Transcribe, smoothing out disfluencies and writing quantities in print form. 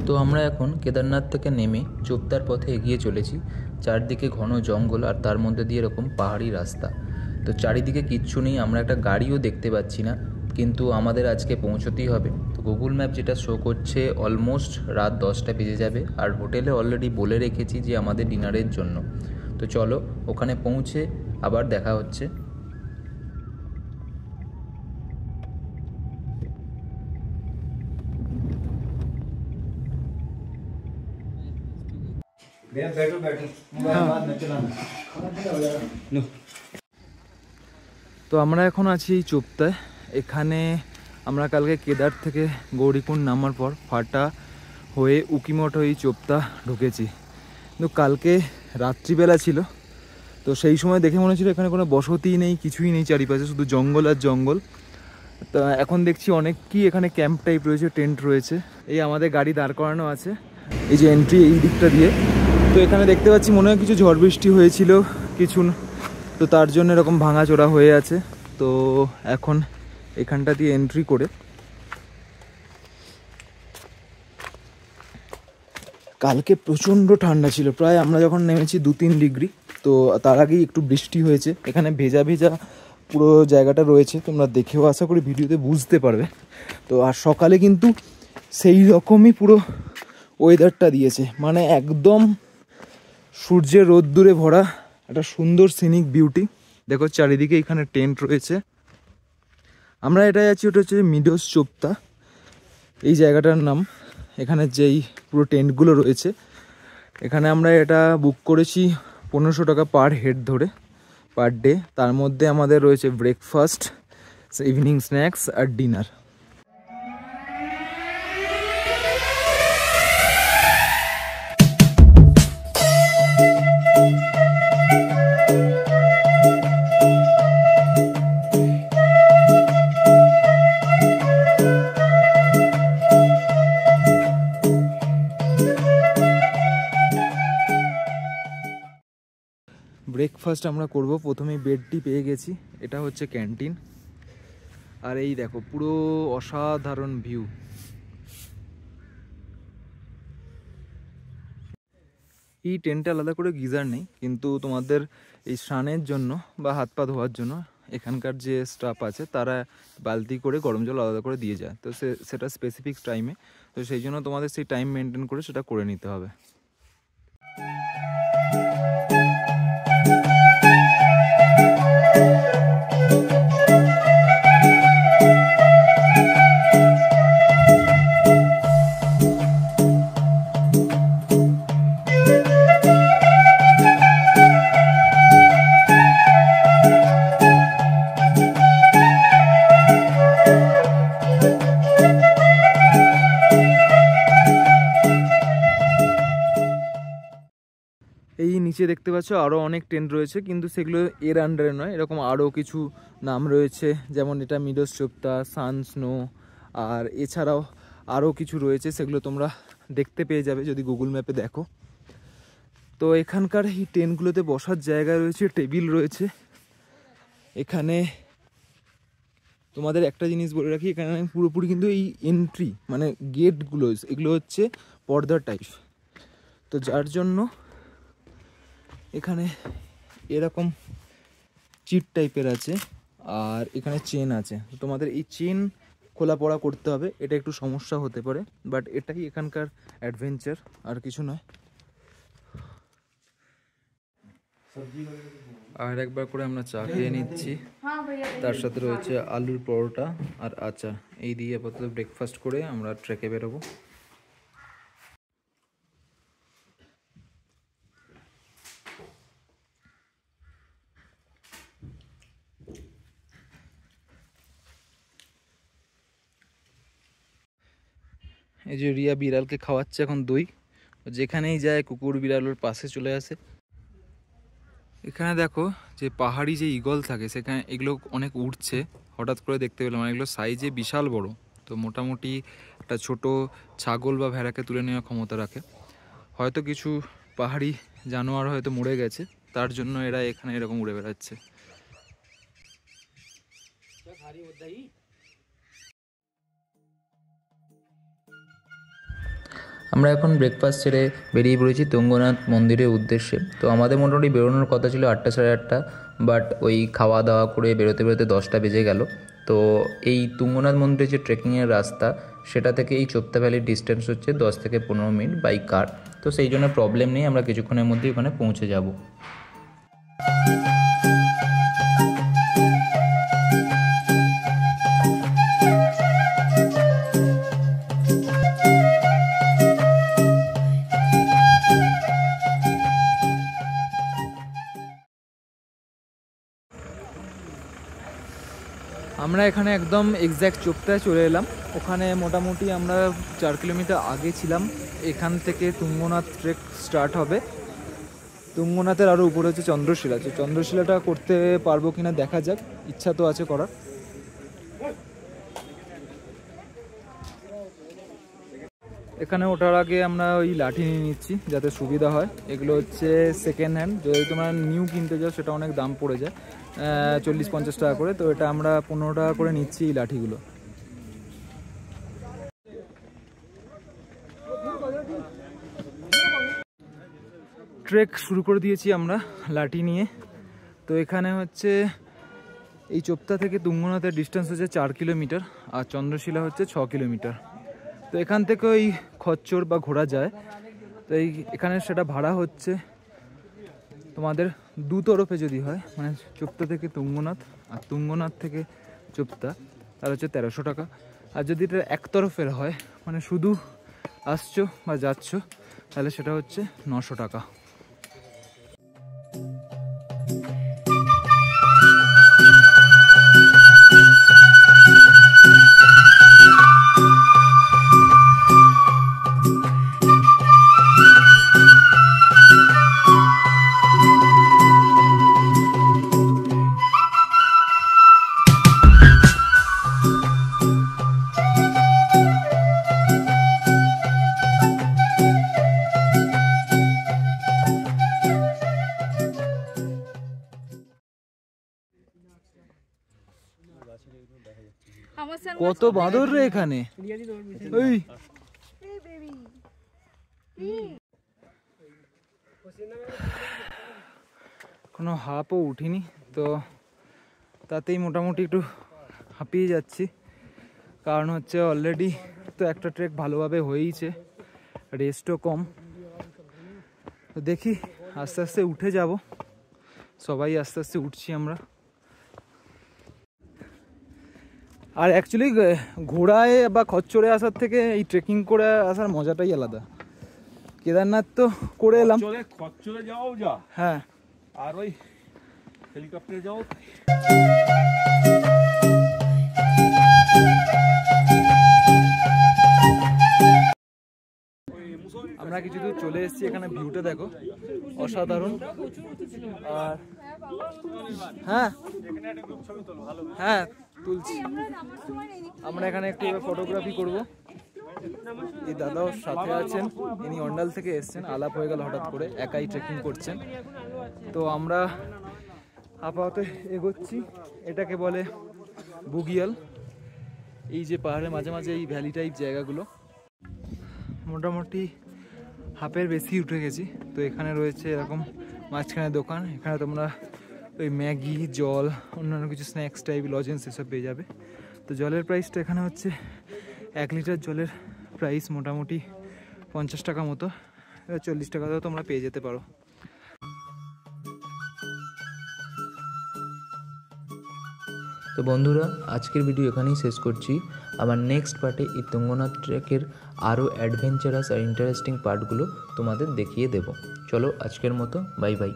তো আমরা এখন কেদারনাথ থেকে নেমে চোপতার পথে এগিয়ে চলেছি। চারদিকে ঘন জঙ্গল আর তার মধ্যে দিয়ে এরকম পাহাড়ি রাস্তা। তো চারিদিকে কিচ্ছু নেই, আমরা একটা গাড়িও দেখতে পাচ্ছি না, কিন্তু আমাদের আজকে পৌঁছতেই হবে। তো গুগল ম্যাপ যেটা শো করছে অলমোস্ট রাত 10টা বেজে যাবে, আর হোটেলে অলরেডি বলে রেখেছি যে আমাদের ডিনারের জন্য। তো চলো ওখানে পৌঁছে আবার দেখা হচ্ছে। बैठो बैठो मोबाइल बाद में चलाना लो। তো আমরা এখন আছি চোপতায়। এখানে আমরা কালকে কেদার থেকে গৌরীকুণ্ড নামার পর ফাটা হয়ে উকিমঠ হয়ে চোপতা ঢুকেছি, কিন্তু কালকে রাত্রিবেলা ছিল, তো সেই সময় দেখে মনে হচ্ছিল এখানে কোনো বসতিই নেই, কিছুই নেই, চারিপাশে শুধু জঙ্গল আর জঙ্গল। তা এখন দেখছি অনেক কি এখানে ক্যাম্প টাইপ রয়েছে, টেন্ট রয়েছে। এই আমাদের গাড়ি দাঁড় করানো আছে, এই যে এন্ট্রি এই দিকটা দিয়ে। তো এখানে দেখতে পাচ্ছি মনে হয় কিছু ঝড় বৃষ্টি হয়েছিল কিছু, তো তার জন্য এরকম ভাঙাচোরা হয়ে আছে। তো এখন এখানটা দিয়ে এন্ট্রি করে কালকে প্রচণ্ড ঠান্ডা ছিল, প্রায় আমরা যখন নেমেছি 2-3 ডিগ্রি। তো তার আগেই একটু বৃষ্টি হয়েছে, এখানে ভেজা ভেজা পুরো জায়গাটা রয়েছে, তোমরা দেখেও আশা করি ভিডিওতে বুঝতে পারবে। তো আর সকালে কিন্তু সেই রকমই পুরো ওয়েদারটা দিয়েছে, মানে একদম সূর্যের রোদ্দুরে ভরা একটা সুন্দর সিনিক বিউটি। দেখো চারিদিকে এখানে টেন্ট রয়েছে। আমরা এটা যাচ্ছি, ওটা হচ্ছে মিডোস চোপতা এই জায়গাটার নাম। এখানে যেই পুরো টেন্টগুলো রয়েছে, এখানে আমরা এটা বুক করেছি 1500 টাকা পার হেড ধরে, পার ডে। তার মধ্যে আমাদের রয়েছে ব্রেকফাস্ট, ইভিনিং স্ন্যাক্স আর ডিনার। ব্রেকফাস্ট আমরা করব, প্রথমেই বেডটি পেয়ে গেছি, এটা হচ্ছে ক্যান্টিন। আর এই দেখো পুরো অসাধারণ ভিউ। এই টেন্টে আলাদা করে গিজার নেই, কিন্তু তোমাদের এই স্নানের জন্য বা হাত পা ধোয়ার জন্য এখানকার যে স্টাফ আছে তারা বালতি করে গরম জল আলাদা করে দিয়ে যায়। তো সেটা স্পেসিফিক টাইমে, তো সেই জন্য তোমাদের সেই টাইম মেনটেন করে সেটা করে নিতে হবে। এই নিচে দেখতে পাচ্ছ আরও অনেক টেন্ট রয়েছে, কিন্তু সেগুলো এর আন্ডারে নয়, এরকম আরও কিছু নাম রয়েছে, যেমন এটা মিডোস চোপতা, সান স্নো, আর এছাড়াও আরও কিছু রয়েছে, সেগুলো তোমরা দেখতে পেয়ে যাবে যদি গুগল ম্যাপে দেখো। তো এখানকার এই টেন্টগুলোতে বসার জায়গা রয়েছে, টেবিল রয়েছে। এখানে তোমাদের একটা জিনিস বলে রাখি, এখানে পুরোপুরি কিন্তু এই এন্ট্রি মানে গেটগুলো এগুলো হচ্ছে পর্দা টাইপ, তো যার জন্য এখানে এরকম চিট টাইপের আছে, আর এখানে চেন আছে। তোমাদের এই চেন খোলা পড়া করতে হবে, এটা একটু সমস্যা হতে পারে, বাট এটাই এখানকার অ্যাডভেঞ্চার, আর কিছু নয়। আর একবার করে আমরা চা খেয়ে নিচ্ছি, তার সাথে রয়েছে আলুর পরোটা আর আচার। এই দিয়ে আপাতত ব্রেকফাস্ট করে আমরা ট্রেকে বেরোবো। এই যে রিয়া বিড়ালকে খাওয়াচ্ছে এখন দই, যেখানেই যায় কুকুর বিড়াল ওর পাশে চলে আসে। এখানে দেখো যে পাহাড়ি যে ঈগল থাকে, সেখানে এগুলো অনেক উঠছে, হঠাৎ করে দেখতে পেলাম। এগুলো সাইজে বিশাল বড়, তো মোটামুটি একটা ছোট ছাগল বা ভেড়াকে তুলে নেওয়ার ক্ষমতা রাখে। হয়তো কিছু পাহাড়ি জানোয়ার হয়তো মরে গেছে, তার জন্য এরা এখানে এরকম উড়ে বেড়াচ্ছে। আমরা এখন ব্রেকফাস্ট সেরে বেরিয়ে পড়েছি তুঙ্গনাথ মন্দিরের উদ্দেশ্যে। তো আমাদের মোটামুটি বেরোনোর কথা ছিল 8টা সাড়ে 8টা, বাট ওই খাওয়া দাওয়া করে বেরোতে বেরোতে 10টা বেজে গেল। তো এই তুঙ্গনাথ মন্দিরের যে ট্রেকিংয়ের রাস্তা সেটা থেকে এই চোপতা ভ্যালির ডিস্টেন্স হচ্ছে 10 থেকে 15 মিনিট বাই কার। তো সেই জন্য প্রবলেম নেই, আমরা কিছুক্ষণের মধ্যেই ওখানে পৌঁছে যাব। আমরা এখানে একদম এক্স্যাক্ট চোপতায় চলে এলাম। ওখানে মোটামুটি আমরা 4 কিলোমিটার আগে ছিলাম। এখান থেকে তুঙ্গনাথ ট্রেক স্টার্ট হবে। তুঙ্গনাথের আরও উপরে হচ্ছে চন্দ্রশিলা। তো চন্দ্রশিলাটা করতে পারবো কিনা দেখা যাক, ইচ্ছা তো আছে করার। এখানে ওঠার আগে আমরা ওই লাঠি নিয়ে নিচ্ছি যাতে সুবিধা হয়। এগুলো হচ্ছে সেকেন্ড হ্যান্ড, যদি তোমরা নিউ কিনতে যাও সেটা অনেক দাম পড়ে যায়, 40-50 টাকা করে। তো এটা আমরা 15 টাকা করে নিচ্ছি এই লাঠিগুলো। ট্রেক শুরু করে দিয়েছি আমরা লাঠি নিয়ে। তো এখানে হচ্ছে এই চোপতা থেকে তুঙ্গনাথের ডিস্টেন্স হচ্ছে 4 কিলোমিটার আর চন্দ্রশিলা হচ্ছে 6 কিলোমিটার। তো এখান থেকে ওই খচ্চর বা ঘোড়া যায়। তো এখানে সেটা ভাড়া হচ্ছে তোমাদের দু তরফে যদি হয়, মানে চোপতা থেকে তুঙ্গনাথ আর তুঙ্গনাথ থেকে চোপতা, তার হচ্ছে 1300 টাকা। আর যদি এটা এক তরফের হয়, মানে শুধু আসছো বা যাচ্ছ, তাহলে সেটা হচ্ছে 900 টাকা। কত বাঁদর রে এখানে! ওই কোনো হাঁপও উঠিনি, তো তাতেই মোটামুটি একটু হাঁপিয়ে যাচ্ছি। কারণ হচ্ছে অলরেডি তো একটা ট্রেক ভালোভাবে হয়েইছে, রেস্টও কম। তো দেখি আস্তে আস্তে উঠে যাব, সবাই আস্তে আস্তে উঠছি আমরা। আর অ্যাকচুয়ালি ঘোড়ায় বা খচ্চরে আসার থেকে এই ট্রেকিং করে আসার মজাটাই আলাদা। কেদারনাথ তো করে এলাম, খচ্চরে যাও যা, হ্যাঁ, আর ওই হেলিকপ্টারে যাও। আমরা কিছু দূর চলে এসেছি, এখানে ভিউটা দেখো অসাধারণ। আর হ্যাঁ হ্যাঁ তুলছি। আমরা এখানে একটু ফটোগ্রাফি করব। এই দাদাও সাথে আছেন, ইনি অন্ডাল থেকে এসছেন, আলাপ হয়ে গেল হঠাৎ করে, একাই ট্রেকিং করছেন। তো আমরা আপাতত এগোচ্ছি। এটাকে বলে বুগিয়াল, এই যে পাহাড়ের মাঝে মাঝে এই ভ্যালি টাইপ জায়গাগুলো। মোটামুটি হাফের বেশি উঠে গেছি। তো এখানে রয়েছে এরকম মাঝখানে দোকান, এখানে তোমরা ওই ম্যাগি, জল, অন্যান্য কিছু স্ন্যাক্স টাইপ, লজেন্স এসব পেয়ে যাবে। তো জলের প্রাইসটা এখানে হচ্ছে 1 লিটার জলের প্রাইস মোটামুটি 50 টাকা মতো, 40 টাকাতেও তোমরা পেয়ে যেতে পারো। তো বন্ধুরা, আজকের ভিডিও এখানেই শেষ করছি। আবার নেক্সট পার্টে এই তুঙ্গনাথ ট্রেকের আরও অ্যাডভেঞ্চারাস আর ইন্টারেস্টিং পার্টগুলো তোমাদের দেখিয়ে দেব। চলো আজকের মতো বাই বাই।